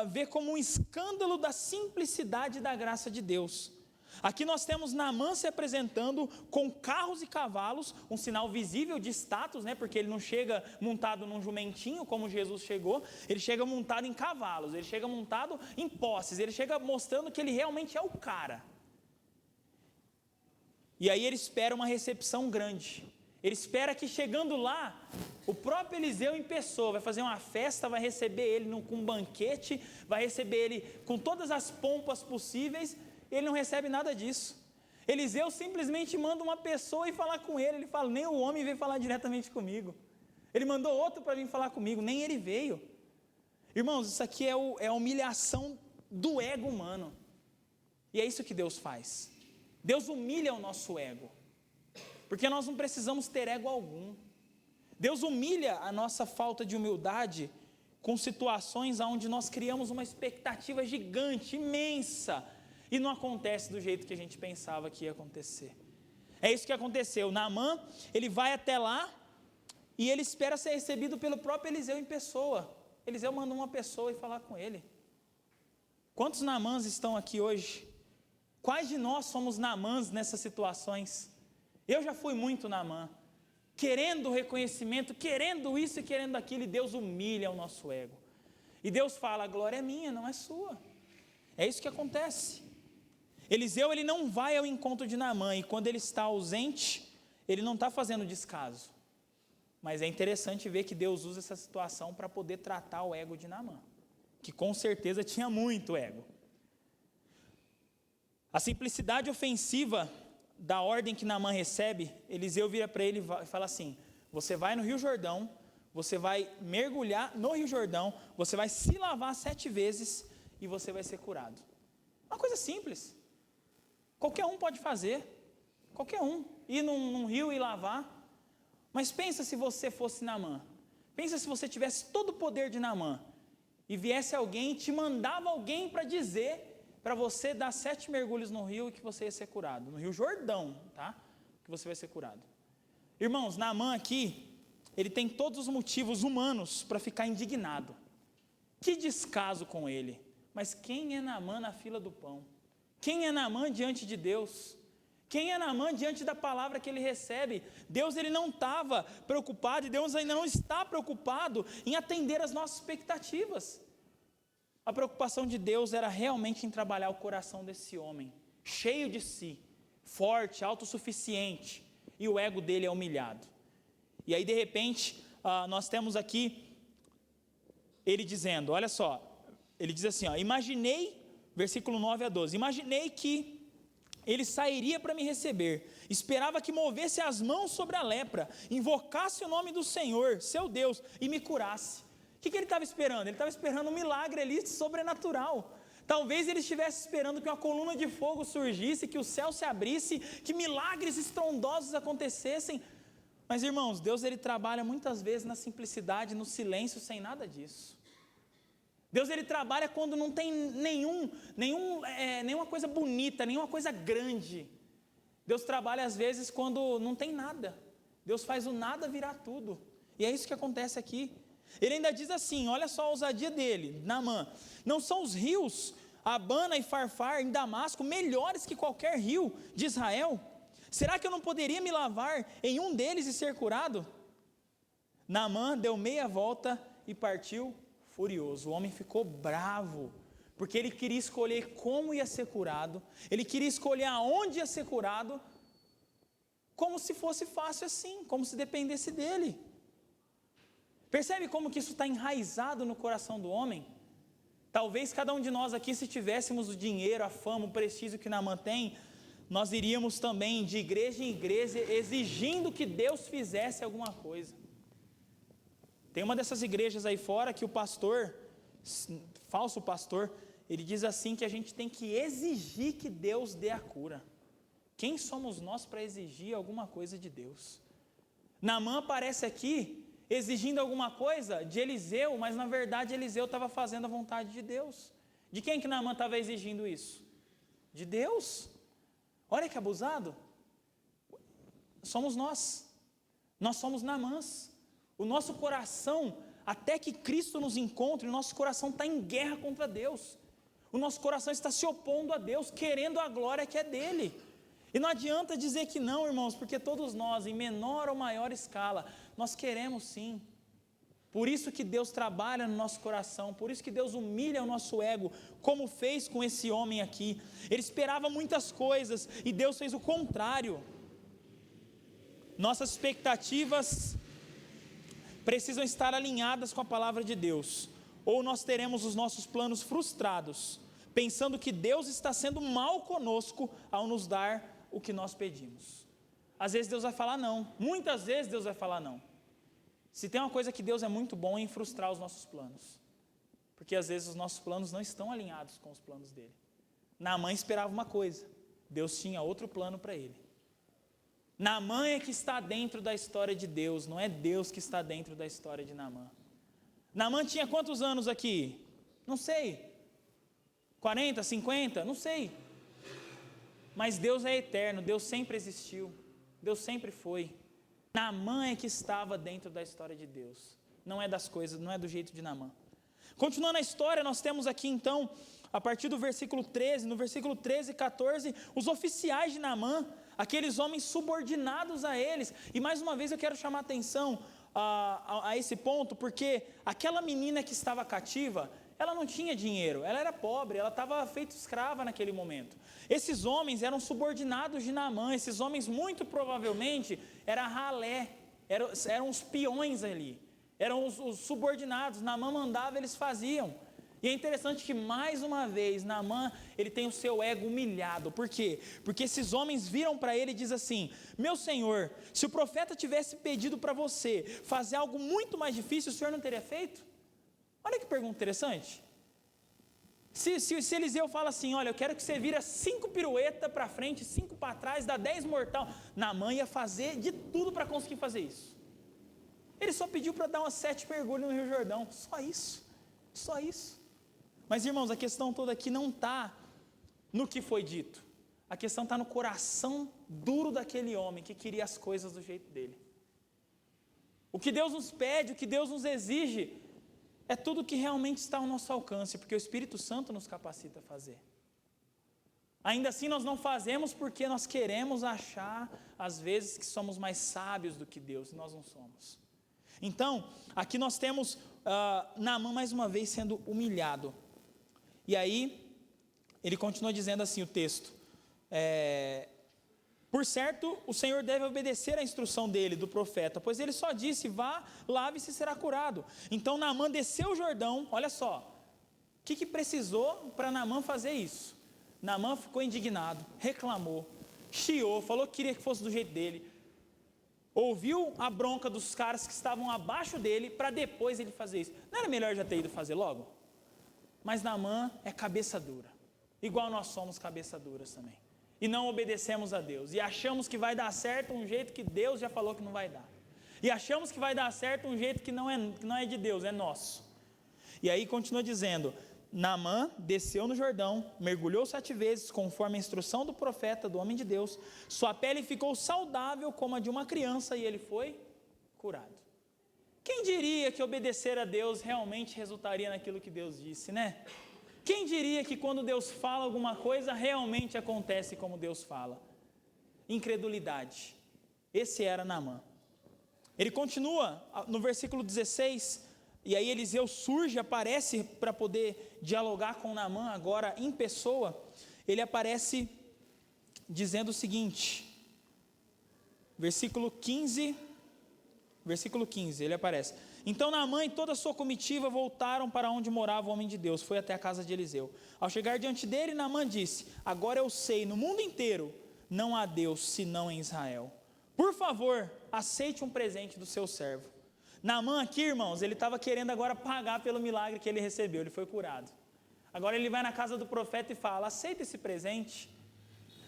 ver como um escândalo da simplicidade da graça de Deus. Aqui nós temos Naamã se apresentando com carros e cavalos, um sinal visível de status, né? Porque ele não chega montado num jumentinho como Jesus chegou, ele chega montado em cavalos, ele chega montado em posses, ele chega mostrando que ele realmente é o cara. E aí ele espera uma recepção grande, ele espera que chegando lá, o próprio Eliseu em pessoa vai fazer uma festa, vai receber ele com um banquete, vai receber ele com todas as pompas possíveis. Ele não recebe nada disso. Eliseu simplesmente manda uma pessoa ir falar com ele. Ele fala, nem o homem veio falar diretamente comigo. Ele mandou outro para vir falar comigo, nem ele veio. Irmãos, isso aqui é a humilhação do ego humano. E é isso que Deus faz. Deus humilha o nosso ego. Porque nós não precisamos ter ego algum. Deus humilha a nossa falta de humildade com situações onde nós criamos uma expectativa gigante, imensa, e não acontece do jeito que a gente pensava que ia acontecer. É isso que aconteceu. Naamã, ele vai até lá e ele espera ser recebido pelo próprio Eliseu em pessoa. Eliseu manda uma pessoa ir falar com ele. Quantos Naamãs estão aqui hoje? Quais de nós somos Naamãs nessas situações? Eu já fui muito Naamã, querendo reconhecimento, querendo isso e querendo aquilo, e Deus humilha o nosso ego. E Deus fala, a glória é minha, não é sua. É isso que acontece. Eliseu, ele não vai ao encontro de Naamã, e quando ele está ausente, ele não está fazendo descaso. Mas é interessante ver que Deus usa essa situação para poder tratar o ego de Naamã, que com certeza tinha muito ego. A simplicidade ofensiva da ordem que Naamã recebe, Eliseu vira para ele e fala assim, você vai no Rio Jordão, você vai mergulhar no Rio Jordão, você vai se lavar 7 vezes e você vai ser curado. Uma coisa simples. Qualquer um pode fazer, qualquer um, ir num rio e lavar, mas pensa se você fosse Naamã, pensa se você tivesse todo o poder de Naamã, e viesse alguém, te mandava alguém para dizer, para você dar 7 mergulhos no rio e que você ia ser curado, no Rio Jordão, tá? Que você vai ser curado. Irmãos, Naamã aqui, ele tem todos os motivos humanos para ficar indignado, que descaso com ele, mas quem é Naamã na fila do pão? Quem é Naamã diante de Deus? Quem é Naamã diante da palavra que ele recebe? Deus ele não estava preocupado, e Deus ainda não está preocupado em atender as nossas expectativas. A preocupação de Deus era realmente em trabalhar o coração desse homem, cheio de si, forte, autossuficiente, e o ego dele é humilhado. E aí de repente, nós temos aqui, ele dizendo, olha só, ele diz assim, imaginei, versículo 9 a 12, imaginei que ele sairia para me receber. Esperava que movesse as mãos sobre a lepra, invocasse o nome do Senhor, seu Deus, e me curasse. O que ele estava esperando? Ele estava esperando um milagre ali sobrenatural. Talvez ele estivesse esperando que uma coluna de fogo surgisse, que o céu se abrisse, que milagres estrondosos acontecessem. Mas, irmãos, Deus ele trabalha muitas vezes na simplicidade, no silêncio, sem nada disso. Deus ele trabalha quando não tem nenhuma coisa bonita, nenhuma coisa grande. Deus trabalha às vezes quando não tem nada. Deus faz o nada virar tudo. E é isso que acontece aqui. Ele ainda diz assim, olha só a ousadia dele, Naamã: não são os rios Abana e Farfar em Damasco melhores que qualquer rio de Israel? Será que eu não poderia me lavar em um deles e ser curado? Naamã deu meia volta e partiu furioso. O homem ficou bravo, porque ele queria escolher como ia ser curado, ele queria escolher aonde ia ser curado, como se fosse fácil assim, como se dependesse dele. Percebe como que isso está enraizado no coração do homem? Talvez cada um de nós aqui, se tivéssemos o dinheiro, a fama, o prestígio que Naamã tem, nós iríamos também de igreja em igreja exigindo que Deus fizesse alguma coisa. Tem uma dessas igrejas aí fora que o pastor, falso pastor, ele diz assim que a gente tem que exigir que Deus dê a cura. Quem somos nós para exigir alguma coisa de Deus? Naamã aparece aqui exigindo alguma coisa de Eliseu, mas na verdade Eliseu estava fazendo a vontade de Deus. De quem que Naamã estava exigindo isso? De Deus. Olha que abusado. Somos nós somos Naamãs. O nosso coração, até que Cristo nos encontre, o nosso coração está em guerra contra Deus. O nosso coração está se opondo a Deus, querendo a glória que é dele. E não adianta dizer que não, irmãos, porque todos nós, em menor ou maior escala, nós queremos sim. Por isso que Deus trabalha no nosso coração, por isso que Deus humilha o nosso ego, como fez com esse homem aqui. Ele esperava muitas coisas e Deus fez o contrário. Nossas expectativas precisam estar alinhadas com a palavra de Deus, ou nós teremos os nossos planos frustrados, pensando que Deus está sendo mal conosco ao nos dar o que nós pedimos. Às vezes Deus vai falar não, muitas vezes Deus vai falar não. Se tem uma coisa que Deus é muito bom é em frustrar os nossos planos, porque às vezes os nossos planos não estão alinhados com os planos dele. Naamã esperava uma coisa, Deus tinha outro plano para ele. Naamã é que está dentro da história de Deus, não é Deus que está dentro da história de Naamã. Naamã tinha quantos anos aqui? Não sei, 40, 50, não sei. Mas Deus é eterno, Deus sempre existiu, Deus sempre foi. Naamã é que estava dentro da história de Deus, não é das coisas, não é do jeito de Naamã. Continuando a história, nós temos aqui então, a partir do versículo 13, no versículo 13 e 14, os oficiais de Naamã, aqueles homens subordinados a eles. E mais uma vez eu quero chamar a atenção a esse ponto, porque aquela menina que estava cativa, ela não tinha dinheiro, ela era pobre, ela estava feita escrava naquele momento. Esses homens eram subordinados de Naamã, esses homens muito provavelmente era ralé, eram os peões ali, eram os subordinados. Naamã mandava, eles faziam. E é interessante que mais uma vez Naamã, ele tem o seu ego humilhado. Por quê? Porque esses homens viram para ele e dizem assim: meu senhor, se o profeta tivesse pedido para você fazer algo muito mais difícil, o senhor não teria feito? Olha que pergunta interessante. Se Eliseu fala assim: olha, eu quero que você vira 5 piruetas para frente, 5 para trás, dá 10 mortal, Naamã ia fazer de tudo para conseguir fazer isso. Ele só pediu para dar umas 7 mergulhos no Rio Jordão, só isso. Mas irmãos, a questão toda aqui não está no que foi dito, a questão está no coração duro daquele homem que queria as coisas do jeito dele. O que Deus nos pede, o que Deus nos exige, é tudo que realmente está ao nosso alcance, porque o Espírito Santo nos capacita a fazer. Ainda assim nós não fazemos porque nós queremos achar, às vezes, que somos mais sábios do que Deus, e nós não somos. Então, aqui nós temos Naamã mais uma vez sendo humilhado. E aí, ele continua dizendo assim o texto: por certo, o Senhor deve obedecer à instrução dele, do profeta, pois ele só disse: vá, lave-se e será curado. Então Naamã desceu o Jordão. Olha só, o que precisou para Naamã fazer isso? Naamã ficou indignado, reclamou, chiou, falou que queria que fosse do jeito dele. Ouviu a bronca dos caras que estavam abaixo dele, para depois ele fazer isso. Não era melhor já ter ido fazer logo? Mas Naamã é cabeça dura, igual nós somos cabeça duras também. E não obedecemos a Deus, e achamos que vai dar certo um jeito que Deus já falou que não vai dar. E achamos que vai dar certo um jeito que não é de Deus, é nosso. E aí continua dizendo, Naamã desceu no Jordão, mergulhou 7 vezes, conforme a instrução do profeta, do homem de Deus, sua pele ficou saudável como a de uma criança, e ele foi curado. Quem diria que obedecer a Deus realmente resultaria naquilo que Deus disse, né? Quem diria que quando Deus fala alguma coisa, realmente acontece como Deus fala? Incredulidade. Esse era Naamã. Ele continua no versículo 16, e aí Eliseu surge, aparece para poder dialogar com Naamã, agora em pessoa. Ele aparece dizendo o seguinte, versículo 15, ele aparece. Então Naamã e toda a sua comitiva voltaram para onde morava o homem de Deus, foi até a casa de Eliseu. Ao chegar diante dele, Naamã disse, agora eu sei, no mundo inteiro não há Deus senão em Israel. Por favor, aceite um presente do seu servo. Naamã aqui, irmãos, ele estava querendo agora pagar pelo milagre que ele recebeu, ele foi curado. Agora ele vai na casa do profeta e fala, aceita esse presente.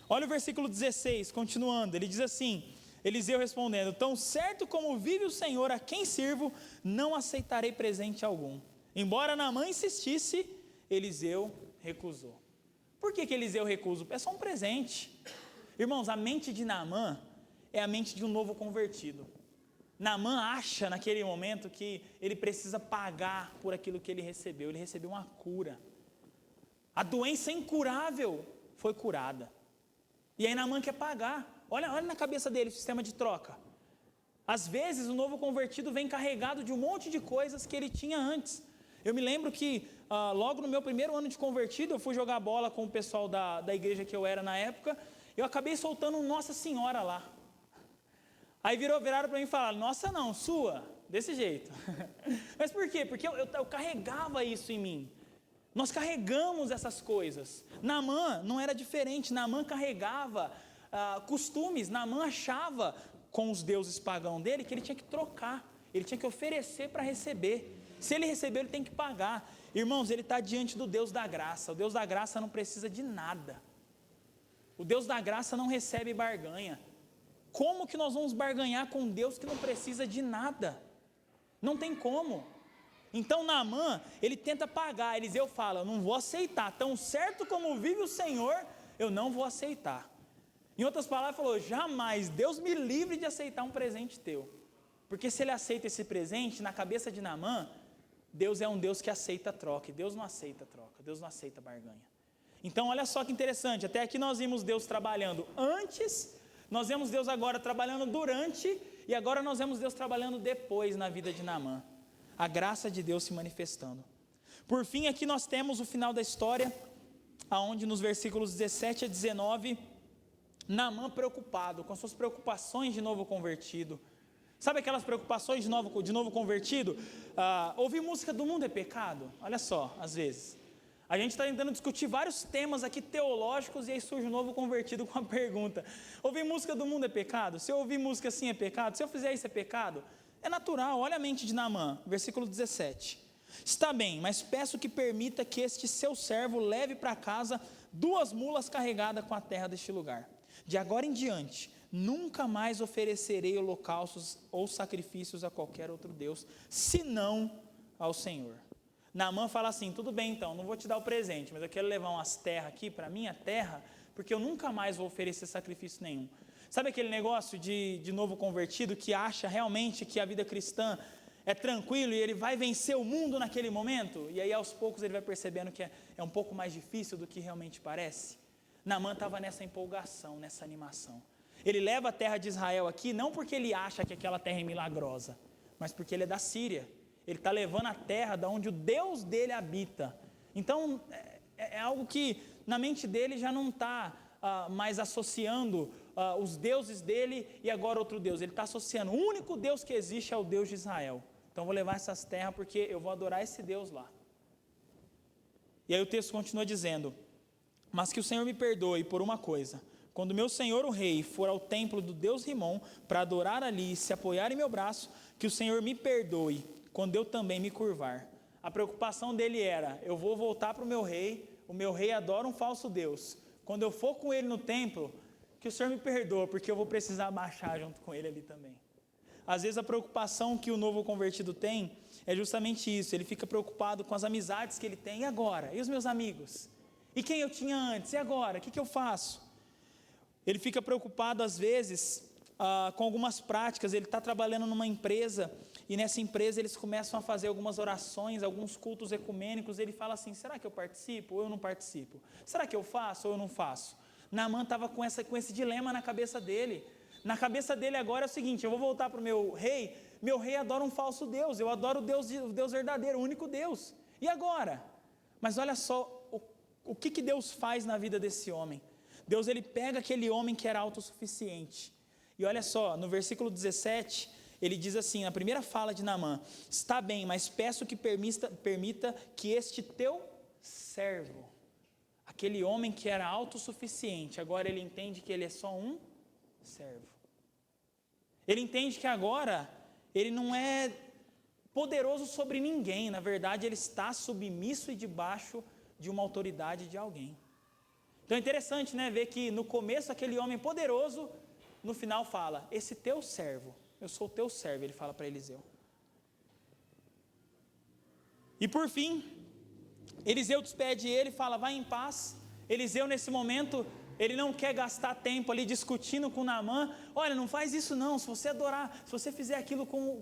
Olha o versículo 16, continuando, ele diz assim, Eliseu respondendo, tão certo como vive o Senhor a quem sirvo, não aceitarei presente algum. Embora Naamã insistisse, Eliseu recusou. Por que Eliseu recusa? É só um presente. Irmãos, a mente de Naamã é a mente de um novo convertido. Naamã acha naquele momento que ele precisa pagar por aquilo que ele recebeu uma cura. A doença incurável foi curada. E aí Naamã quer pagar. Olha na cabeça dele o sistema de troca. Às vezes o novo convertido vem carregado de um monte de coisas que ele tinha antes. Eu me lembro que logo no meu primeiro ano de convertido, eu fui jogar bola com o pessoal da igreja que eu era na época, eu acabei soltando um Nossa Senhora lá. Aí viraram para mim e falaram, nossa não, sua, desse jeito. Mas por quê? Porque eu carregava isso em mim. Nós carregamos essas coisas. Naamã não era diferente, Naamã carregava costumes, Naamã achava com os deuses pagãos dele que ele tinha que trocar, ele tinha que oferecer para receber. Se ele recebeu, ele tem que pagar. Irmãos, ele está diante do Deus da graça. O Deus da graça não precisa de nada. O Deus da graça não recebe barganha. Como que nós vamos barganhar com Deus que não precisa de nada? Não tem como. Então Naamã, ele tenta pagar, Eliseu fala, eu não vou aceitar, tão certo como vive o Senhor, eu não vou aceitar. Em outras palavras, falou, jamais, Deus me livre de aceitar um presente teu. Porque se ele aceita esse presente, na cabeça de Naamã, Deus é um Deus que aceita troca, e Deus não aceita troca, Deus não aceita barganha. Então olha só que interessante, até aqui nós vimos Deus trabalhando antes, nós vemos Deus agora trabalhando durante, e agora nós vemos Deus trabalhando depois na vida de Naamã. A graça de Deus se manifestando. Por fim, aqui nós temos o final da história, aonde nos versículos 17 a 19, Naamã preocupado, com suas preocupações de novo convertido. Sabe aquelas preocupações de novo convertido? Ouvir música do mundo é pecado? Olha só, às vezes. A gente está tentando discutir vários temas aqui teológicos e aí surge um novo convertido com a pergunta, ouvir música do mundo é pecado? Se eu ouvir música assim é pecado? Se eu fizer isso é pecado? É natural, olha a mente de Naamã, versículo 17. Está bem, mas peço que permita que este seu servo leve para casa 2 mulas carregadas com a terra deste lugar. De agora em diante, nunca mais oferecerei holocaustos ou sacrifícios a qualquer outro Deus, senão ao Senhor. Naamã fala assim, tudo bem então, não vou te dar o presente, mas eu quero levar umas terras aqui para minha terra, porque eu nunca mais vou oferecer sacrifício nenhum. Sabe aquele negócio de novo convertido que acha realmente que a vida cristã é tranquilo e ele vai vencer o mundo naquele momento? E aí aos poucos ele vai percebendo que é um pouco mais difícil do que realmente parece? Naamã estava nessa empolgação, nessa animação. Ele leva a terra de Israel aqui, não porque ele acha que aquela terra é milagrosa, mas porque ele é da Síria. Ele está levando a terra de onde o Deus dele habita. Então é algo que na mente dele já não está mais associando os deuses dele e agora outro Deus. Ele está associando, o único Deus que existe é o Deus de Israel. Então vou levar essas terras porque eu vou adorar esse Deus lá. E aí o texto continua dizendo, Mas que o Senhor me perdoe por uma coisa: quando meu senhor o rei for ao templo do Deus Rimom para adorar ali e se apoiar em meu braço, que o Senhor me perdoe quando eu também me curvar. A preocupação dele era: eu vou voltar para o meu rei adora um falso Deus. Quando eu for com ele no templo, que o Senhor me perdoe, porque eu vou precisar baixar junto com ele ali também. Às vezes a preocupação que o novo convertido tem é justamente isso. Ele fica preocupado com as amizades que ele tem. E agora? E os meus amigos? E quem eu tinha antes? E agora? O que eu faço? Ele fica preocupado às vezes com algumas práticas. Ele está trabalhando numa empresa e nessa empresa eles começam a fazer algumas orações, alguns cultos ecumênicos. Ele fala assim: será que eu participo ou eu não participo? Será que eu faço ou eu não faço? Naamã estava com esse dilema na cabeça dele. Na cabeça dele agora é o seguinte: eu vou voltar para o meu rei adora um falso Deus, eu adoro o Deus verdadeiro, o único Deus. E agora? Mas olha só o que Deus faz na vida desse homem. Deus, ele pega aquele homem que era autossuficiente. E olha só, no versículo 17, ele diz assim, na primeira fala de Naamã: está bem, mas peço que permita que este teu servo, aquele homem que era autossuficiente, agora ele entende que ele é só um servo. Ele entende que agora ele não é poderoso sobre ninguém, na verdade ele está submisso e debaixo de uma autoridade de alguém. Então é interessante, né, ver que no começo aquele homem poderoso, no final fala: esse teu servo, eu sou o teu servo, ele fala para Eliseu. E por fim, Eliseu despede ele, fala: vai em paz. Eliseu nesse momento, ele não quer gastar tempo ali discutindo com Naamã. Olha, não faz isso não, se você adorar, se você fizer aquilo com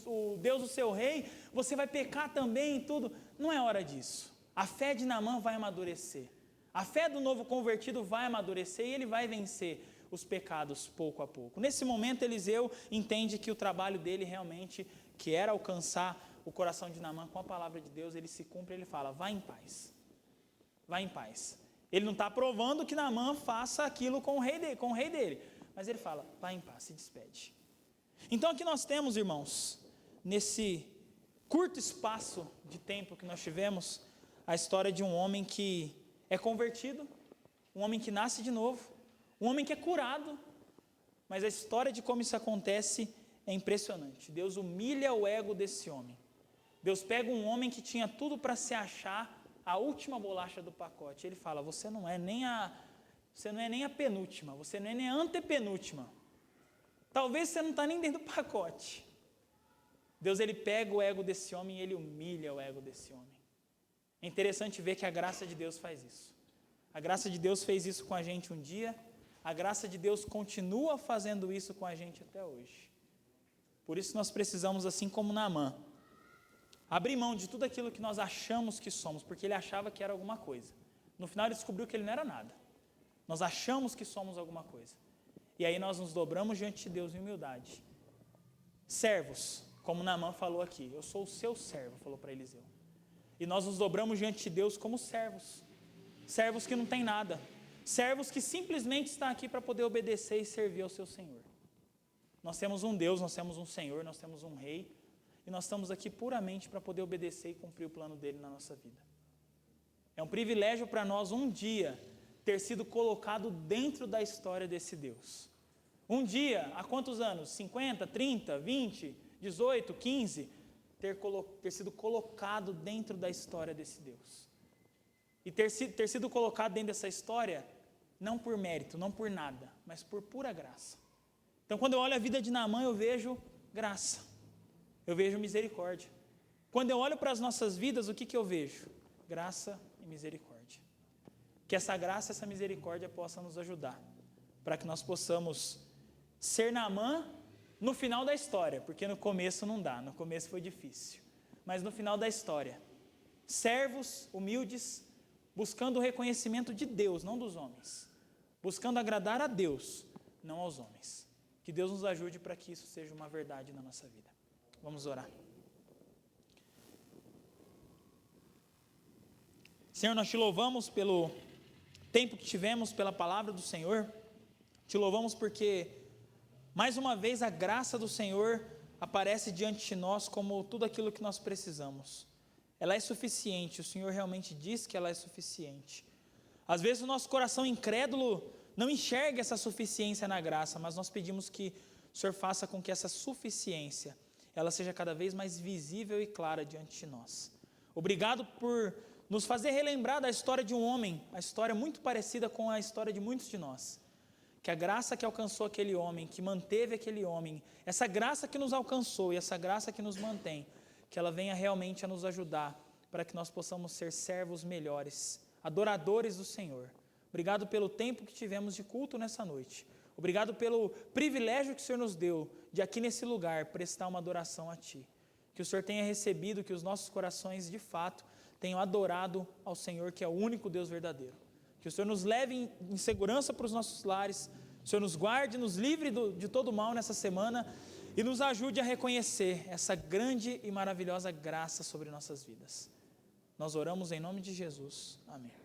o Deus do seu rei, você vai pecar também e tudo. Não é hora disso. A fé de Naamã vai amadurecer. A fé do novo convertido vai amadurecer e ele vai vencer os pecados pouco a pouco. Nesse momento, Eliseu entende que o trabalho dele realmente, que era alcançar o coração de Naamã com a palavra de Deus, ele se cumpre, ele fala: vai em paz. Vai em paz. Ele não está aprovando que Naamã faça aquilo com o rei dele, mas ele fala: vai em paz, se despede. Então aqui nós temos, irmãos, nesse curto espaço de tempo que nós tivemos, a história de um homem que é convertido, um homem que nasce de novo, um homem que é curado, mas a história de como isso acontece é impressionante. Deus humilha o ego desse homem. Deus pega um homem que tinha tudo para se achar a última bolacha do pacote. Ele fala: você não é nem a penúltima, você não é nem a antepenúltima. Talvez você não está nem dentro do pacote. Deus, ele pega o ego desse homem e ele humilha o ego desse homem. É interessante ver que a graça de Deus faz isso. A graça de Deus fez isso com a gente um dia, a graça de Deus continua fazendo isso com a gente até hoje. Por isso nós precisamos, assim como Naamã, abrir mão de tudo aquilo que nós achamos que somos, porque ele achava que era alguma coisa. No final ele descobriu que ele não era nada. Nós achamos que somos alguma coisa. E aí nós nos dobramos diante de Deus em humildade. Servos, como Naamã falou aqui: eu sou o seu servo, falou para Eliseu. E nós nos dobramos diante de Deus como servos. Servos que não têm nada. Servos que simplesmente estão aqui para poder obedecer e servir ao seu Senhor. Nós temos um Deus, nós temos um Senhor, nós temos um Rei. E nós estamos aqui puramente para poder obedecer e cumprir o plano dele na nossa vida. É um privilégio para nós um dia ter sido colocado dentro da história desse Deus. Um dia, há quantos anos? 50, 30, 20, 18, 15? Ter sido colocado dentro da história desse Deus. E ter sido colocado dentro dessa história, não por mérito, não por nada, mas por pura graça. Então quando eu olho a vida de Naamã, eu vejo graça. Eu vejo misericórdia. Quando eu olho para as nossas vidas, o que eu vejo? Graça e misericórdia. Que essa graça, essa misericórdia possa nos ajudar, para que nós possamos ser Naamã no final da história, porque no começo não dá, no começo foi difícil. Mas no final da história, servos humildes, buscando o reconhecimento de Deus, não dos homens. Buscando agradar a Deus, não aos homens. Que Deus nos ajude para que isso seja uma verdade na nossa vida. Vamos orar. Senhor, nós te louvamos pelo tempo que tivemos, pela palavra do Senhor. Te louvamos porque, mais uma vez, a graça do Senhor aparece diante de nós como tudo aquilo que nós precisamos. Ela é suficiente, o Senhor realmente diz que ela é suficiente. Às vezes o nosso coração incrédulo não enxerga essa suficiência na graça, mas nós pedimos que o Senhor faça com que essa suficiência, ela seja cada vez mais visível e clara diante de nós. Obrigado por nos fazer relembrar da história de um homem, a história muito parecida com a história de muitos de nós. Que a graça que alcançou aquele homem, que manteve aquele homem, essa graça que nos alcançou e essa graça que nos mantém, que ela venha realmente a nos ajudar para que nós possamos ser servos melhores, adoradores do Senhor. Obrigado pelo tempo que tivemos de culto nessa noite. Obrigado pelo privilégio que o Senhor nos deu de aqui nesse lugar prestar uma adoração a Ti. Que o Senhor tenha recebido, que os nossos corações de fato tenham adorado ao Senhor, que é o único Deus verdadeiro. Que o Senhor nos leve em segurança para os nossos lares, o Senhor nos guarde, nos livre de todo mal nessa semana e nos ajude a reconhecer essa grande e maravilhosa graça sobre nossas vidas. Nós oramos em nome de Jesus. Amém.